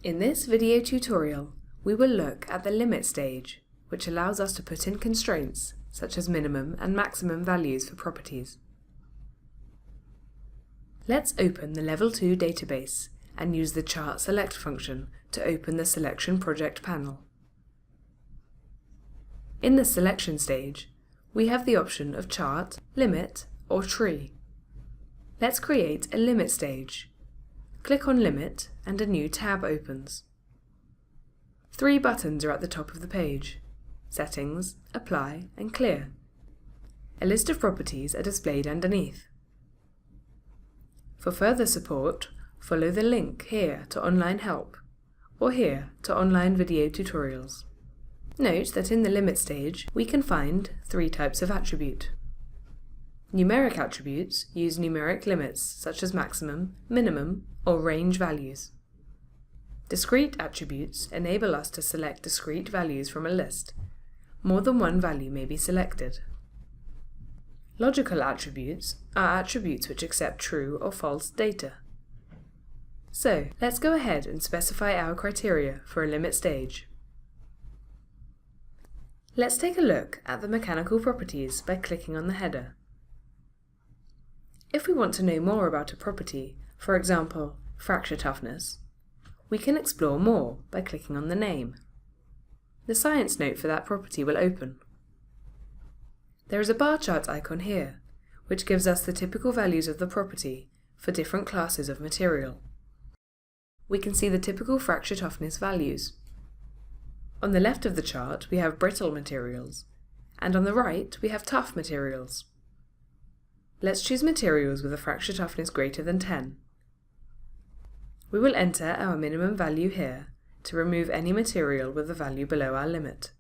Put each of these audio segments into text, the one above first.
In this video tutorial, we will look at the limit stage, which allows us to put in constraints such as minimum and maximum values for properties. Let's open the Level 2 database and use the Chart Select function to open the Selection Project panel. In the selection stage, we have the option of Chart, Limit, or Tree. Let's create a limit stage. Click on Limit and a new tab opens. 3 buttons are at the top of the page: Settings, Apply, and Clear. A list of properties are displayed underneath. For further support, follow the link here to online help, or here to online video tutorials. Note that in the limit stage, we can find 3 types of attribute. Numeric attributes use numeric limits such as maximum, minimum, or range values. Discrete attributes enable us to select discrete values from a list. More than one value may be selected. Logical attributes are attributes which accept true or false data. So, let's go ahead and specify our criteria for a limit stage. Let's take a look at the mechanical properties by clicking on the header. If we want to know more about a property, for example, fracture toughness, we can explore more by clicking on the name. The science note for that property will open. There is a bar chart icon here, which gives us the typical values of the property for different classes of material. We can see the typical fracture toughness values. On the left of the chart we have brittle materials, and on the right we have tough materials. Let's choose materials with a fracture toughness greater than 10. We will enter our minimum value here to remove any material with a value below our limit.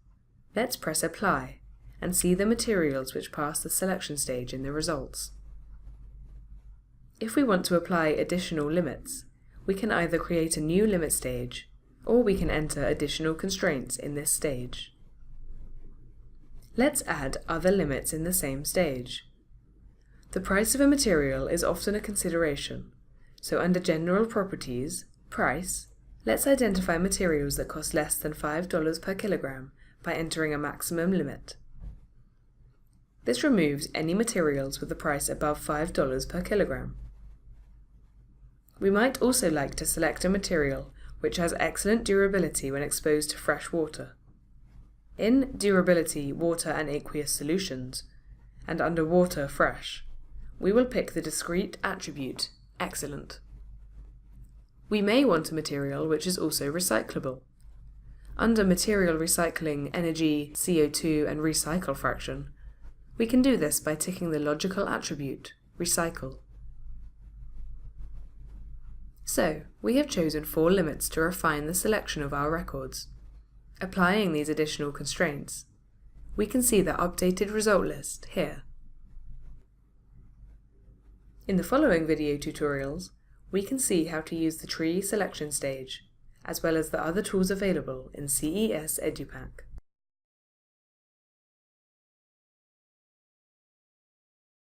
Let's press Apply and see the materials which pass the selection stage in the results. If we want to apply additional limits, we can either create a new limit stage, or we can enter additional constraints in this stage. Let's add other limits in the same stage. The price of a material is often a consideration, so under General Properties, Price, let's identify materials that cost less than $5 per kilogram by entering a maximum limit. This removes any materials with a price above $5 per kilogram. We might also like to select a material which has excellent durability when exposed to fresh water. In Durability, Water and Aqueous Solutions, and under Water, Fresh, we will pick the discrete attribute Excellent. We may want a material which is also recyclable. Under Material Recycling, Energy, CO2 and Recycle fraction, we can do this by ticking the logical attribute Recycle. So, we have chosen 4 limits to refine the selection of our records. Applying these additional constraints, we can see the updated result list here. In the following video tutorials, we can see how to use the tree selection stage, as well as the other tools available in CES EduPack.